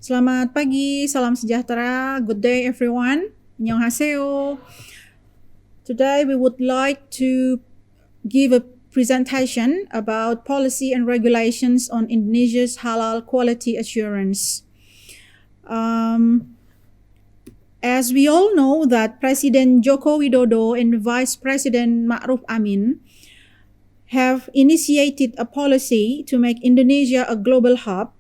Selamat pagi, salam sejahtera, good day everyone. 안녕하세요. Today we would like to give a presentation about policy and regulations on Indonesia's halal quality assurance. As we all know that President Joko Widodo and Vice President Ma'ruf Amin have initiated a policy to make Indonesia a global hub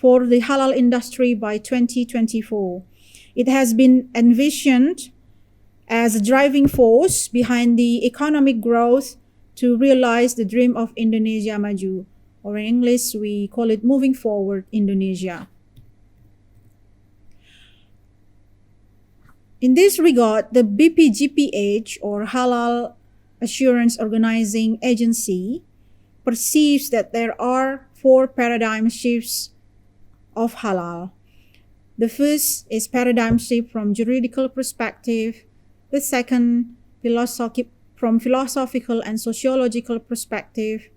for the halal industry by 2024. It has been envisioned as a driving force behind the economic growth to realize the dream of Indonesia Maju, or in English we call it Moving Forward Indonesia. In this regard, the BPGPH, or Halal Assurance Organizing Agency, perceives that there are 4 paradigm shifts of halal. The first is paradigm shift from juridical perspective. The second, from philosophical and sociological perspective.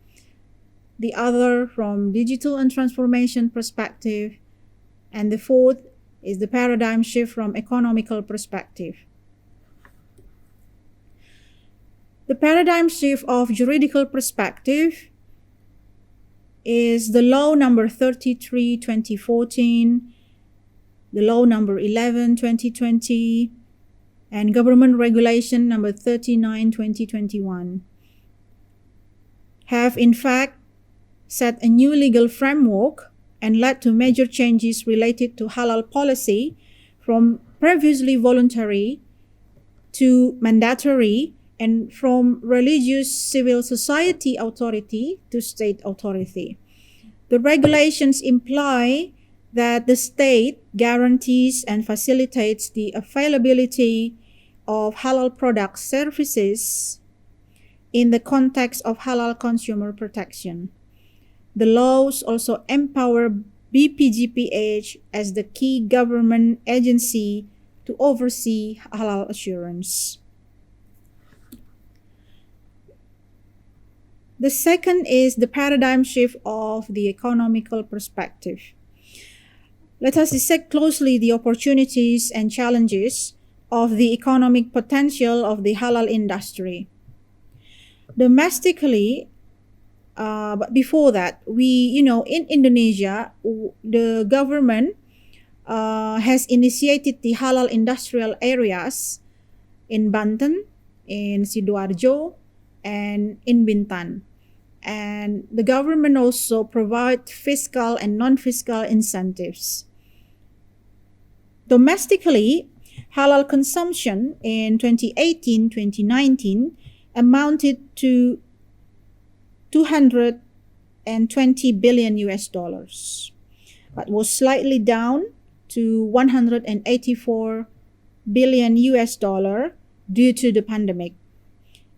The other, from digital and transformation perspective. And the fourth is the paradigm shift from economical perspective. The paradigm shift of juridical perspective is the law number 33, 2014, the law number 11, 2020, and government regulation number 39, 2021, have in fact set a new legal framework and led to major changes related to halal policy from previously voluntary to mandatory, and from religious civil society authority to state authority. The regulations imply that the state guarantees and facilitates the availability of halal product services in the context of halal consumer protection. The laws also empower BPGPH as the key government agency to oversee halal assurance. The second is the paradigm shift of the economical perspective. Let us dissect closely the opportunities and challenges of the economic potential of the halal industry. Domestically, but before that, in Indonesia, the government has initiated the halal industrial areas in Banten, in Sidoarjo, and in Bintan. And the government also provides fiscal and non-fiscal incentives. Domestically, halal consumption in 2018-2019 amounted to $220 billion but was slightly down to $184 billion due to the pandemic.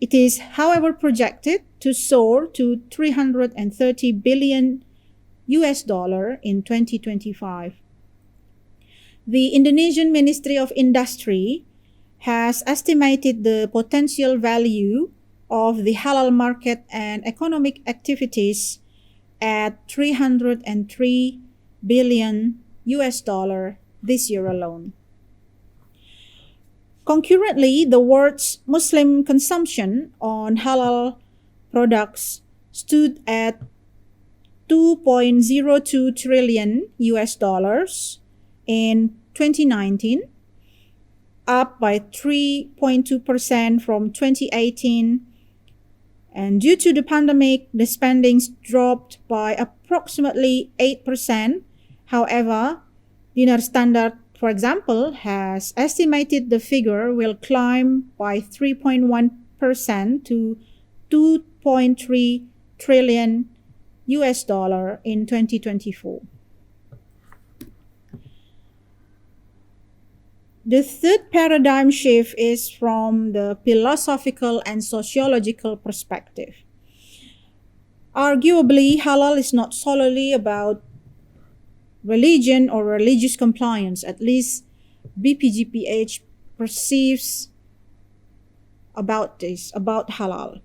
It is, however, projected to soar to $330 billion in 2025. The Indonesian Ministry of Industry has estimated the potential value of the halal market and economic activities at $303 billion this year alone. Concurrently, the world's Muslim consumption on halal products stood at $2.02 trillion in 2019, up by 3.2% from 2018. And due to the pandemic, the spendings dropped by approximately 8%. However, Dinar Standard, for example, has estimated the figure will climb by 3.1% to $2.3 trillion in 2024. The third paradigm shift is from the philosophical and sociological perspective. Arguably, halal is not solely about religion or religious compliance. At least BPGPH perceives about halal.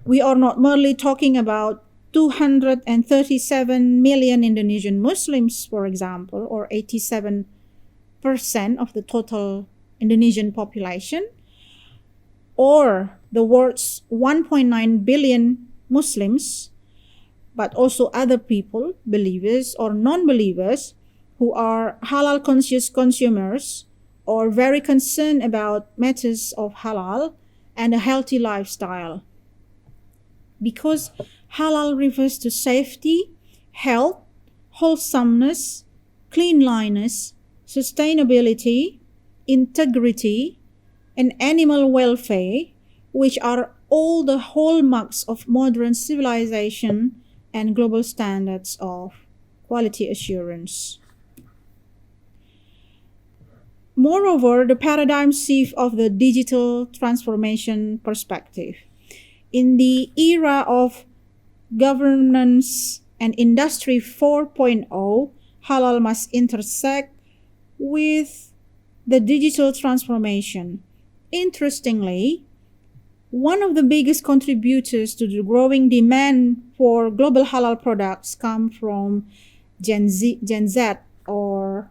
We are not merely talking about 237 million Indonesian Muslims, for example, or 87% of the total Indonesian population, or the world's 1.9 billion Muslims, but also other people, believers or non-believers, who are halal conscious consumers or very concerned about matters of halal and a healthy lifestyle. Because halal refers to safety, health, wholesomeness, cleanliness, sustainability, integrity, and animal welfare, which are all the hallmarks of modern civilization and global standards of quality assurance. Moreover, the paradigm shift of the digital transformation perspective. In the era of governance and industry 4.0, halal must intersect with the digital transformation. Interestingly, one of the biggest contributors to the growing demand for global halal products come from Gen Z, or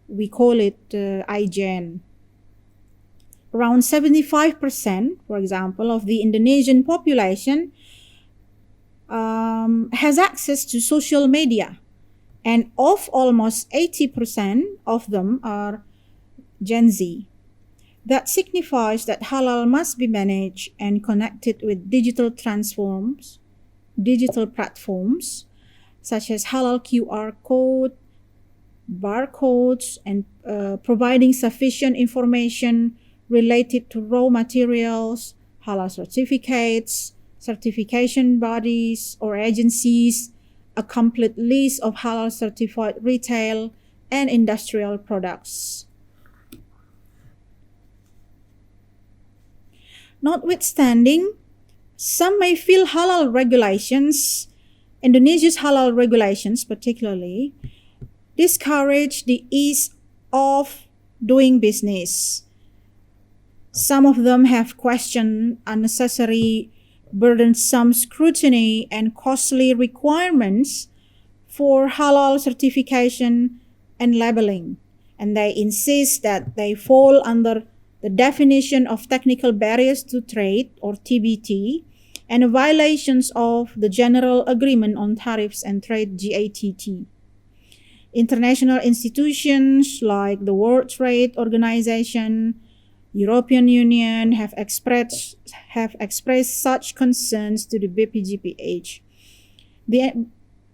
we call it iGen. Around 75%, for example, of the Indonesian population has access to social media, and of almost 80% of them are Gen Z. That signifies that halal must be managed and connected with digital platforms, such as halal QR code, barcodes, and providing sufficient information related to raw materials, halal certificates, certification bodies or agencies, a complete list of halal certified retail and industrial products. Notwithstanding, some may feel halal regulations, Indonesia's halal regulations particularly, discourage the ease of doing business. Some of them have questioned unnecessary, burdensome scrutiny and costly requirements for halal certification and labeling, and they insist that they fall under the definition of technical barriers to trade, or TBT, and violations of the General Agreement on Tariffs and Trade, GATT. International institutions like the World Trade Organization, European Union have expressed such concerns to the BPJPH.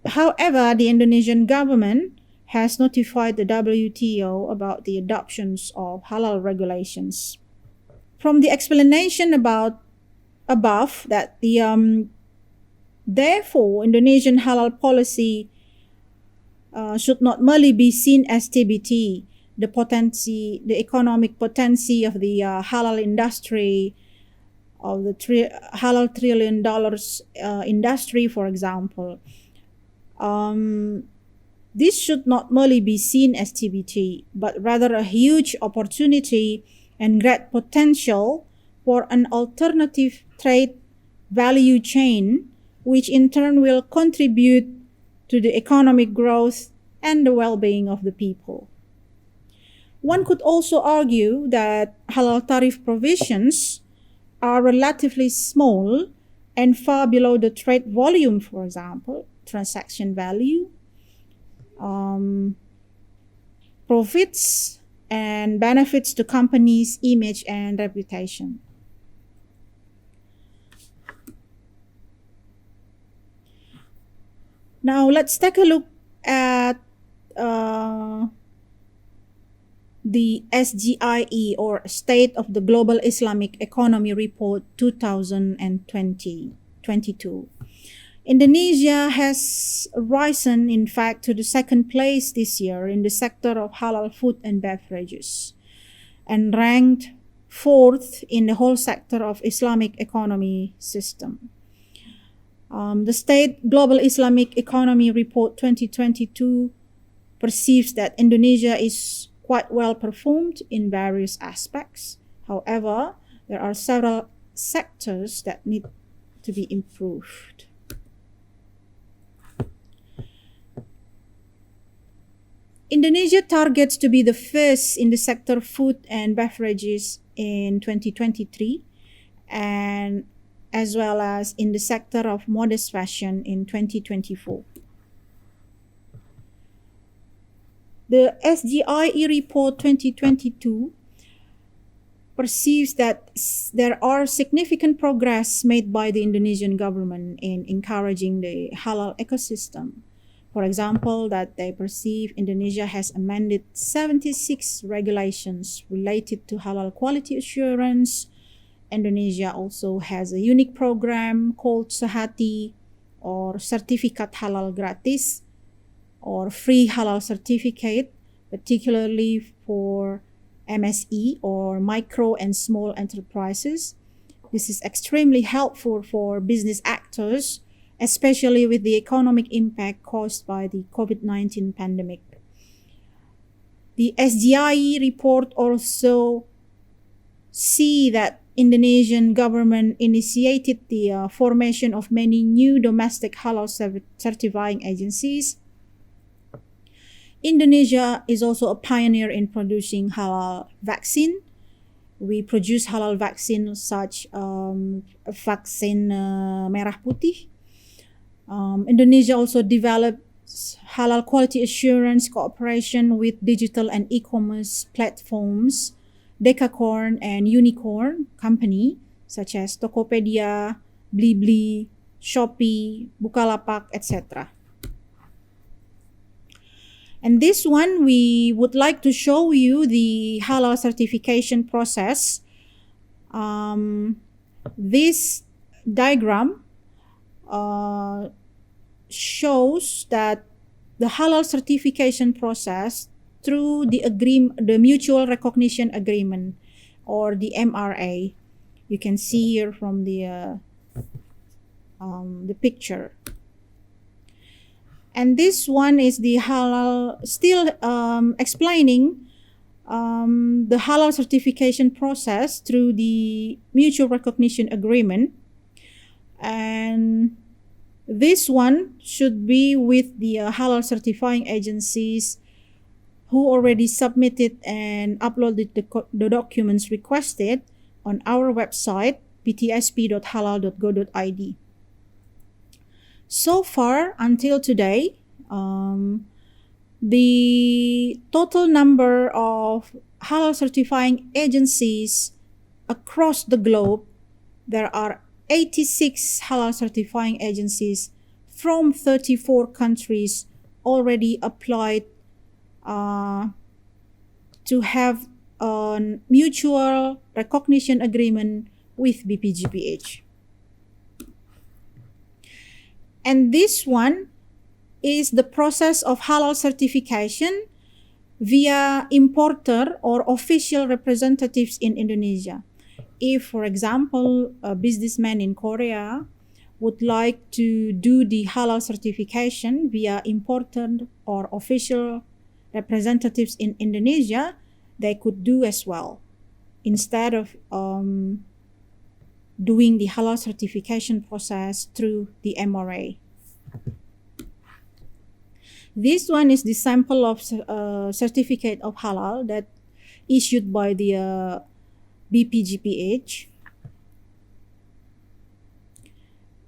However, the Indonesian government has notified the WTO about the adoptions of halal regulations. From the explanation above, that therefore Indonesian halal policy should not merely be seen as TBT, the economic potency of the halal industry, of the halal $1 trillion industry, for example. This should not merely be seen as TBT, but rather a huge opportunity and great potential for an alternative trade value chain, which in turn will contribute to the economic growth and the well-being of the people. One could also argue that halal tariff provisions are relatively small and far below the trade volume, for example, transaction value, profits, and benefits to companies' image and reputation. Now let's take a look at the SGIE, or State of the Global Islamic Economy Report 2022. Indonesia has risen, in fact, to the second place this year in the sector of halal food and beverages, and ranked fourth in the whole sector of Islamic economy system. The State Global Islamic Economy Report 2022 perceives that Indonesia is quite well performed in various aspects. However, there are several sectors that need to be improved. Indonesia targets to be the first in the sector of food and beverages in 2023, and as well as in the sector of modest fashion in 2024. The SGIE report 2022 perceives that there are significant progress made by the Indonesian government in encouraging the halal ecosystem. For example, that they perceive Indonesia has amended 76 regulations related to halal quality assurance. Indonesia also has a unique program called Sehati, or Certifikat Halal Gratis, or free halal certificate, particularly for MSE or micro and small enterprises. This is extremely helpful for business actors, especially with the economic impact caused by the COVID-19 pandemic. The SGIE report also see that Indonesian government initiated the formation of many new domestic halal certifying agencies. Indonesia is also a pioneer in producing halal vaccine. We produce halal vaccine such vaksin merah putih. Indonesia also develops halal quality assurance cooperation with digital and e-commerce platforms, Decacorn and Unicorn company such as Tokopedia, Blibli, Shopee, Bukalapak, etc. And this one, we would like to show you the halal certification process. This diagram shows that the halal certification process through the mutual recognition agreement, or the MRA. You can see here from the picture. And this one is the halal, still explaining the halal certification process through the mutual recognition agreement. And this one should be with the halal certifying agencies who already submitted and uploaded the documents requested on our website, ptsp.halal.go.id. So far, until today, the total number of halal certifying agencies across the globe, there are 86 halal certifying agencies from 34 countries already applied to have a mutual recognition agreement with BPGPH. And this one is the process of halal certification via importer or official representatives in Indonesia. If, for example, a businessman in Korea would like to do the halal certification via importer or official representatives in Indonesia, they could do as well, instead of doing the halal certification process through the MRA. This one is the sample of certificate of halal that issued by the BPGPH.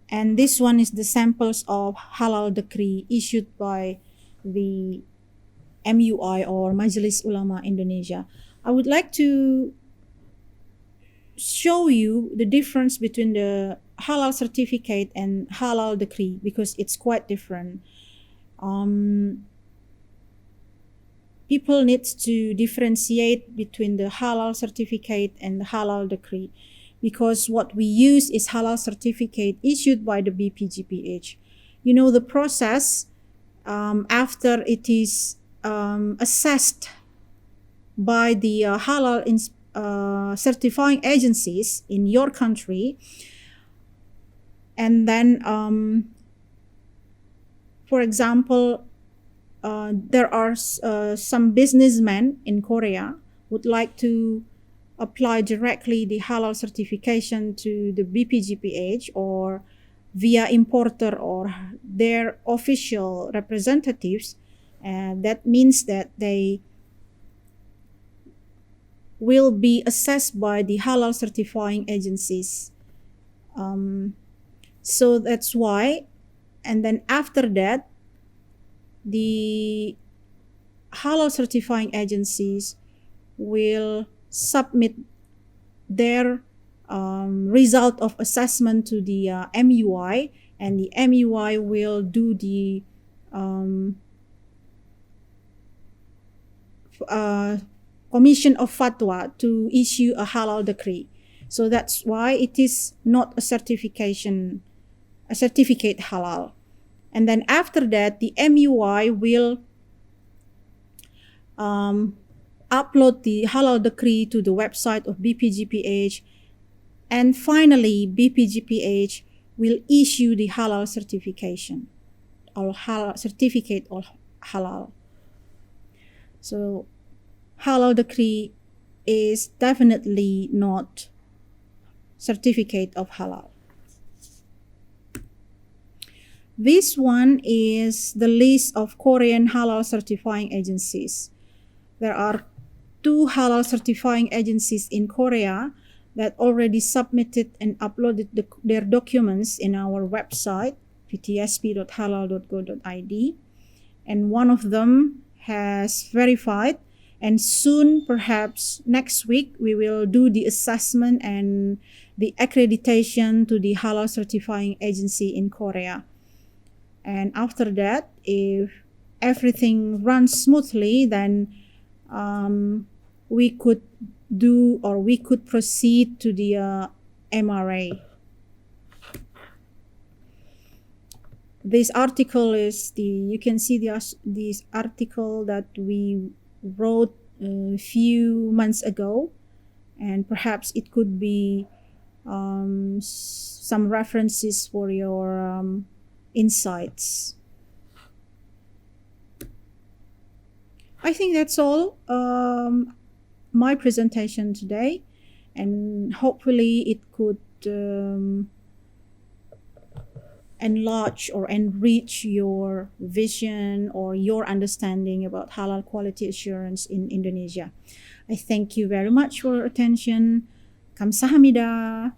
And this one is the samples of halal decree issued by the MUI, or Majelis Ulama Indonesia. I would like to show you the difference between the halal certificate and halal decree, because it's quite different. People need to differentiate between the halal certificate and the halal decree, because what we use is halal certificate issued by the BPGPH. You know, the process after it is assessed by the halal certifying agencies in your country, and then for example, there are some businessmen in Korea would like to apply directly the halal certification to the BPGPH or via importer or their official representatives, And that means that they will be assessed by the halal certifying agencies. So that's why, and then after that, the halal certifying agencies will submit their result of assessment to the MUI, and the MUI will do the commission of fatwa to issue a halal decree. So that's why it is not a certificate halal. And then after that, the MUI will upload the halal decree to the website of BPGPH, and finally BPGPH will issue the halal certification or halal certificate or halal. So halal decree is definitely not certificate of halal. This one is the list of Korean halal certifying agencies. There are 2 halal certifying agencies in Korea that already submitted and uploaded their documents in our website, ptsp.halal.go.id, and one of them has verified, and soon, perhaps next week, we will do the assessment and the accreditation to the halal certifying agency in Korea. And after that, if everything runs smoothly, then we could do, or we could proceed to the MRA. This article is you can see this article that we wrote a few months ago, and perhaps it could be some references for your insights. I think that's all my presentation today, and hopefully it could enlarge or enrich your vision or your understanding about halal quality assurance in Indonesia. I thank you very much for your attention. Kamsahamnida.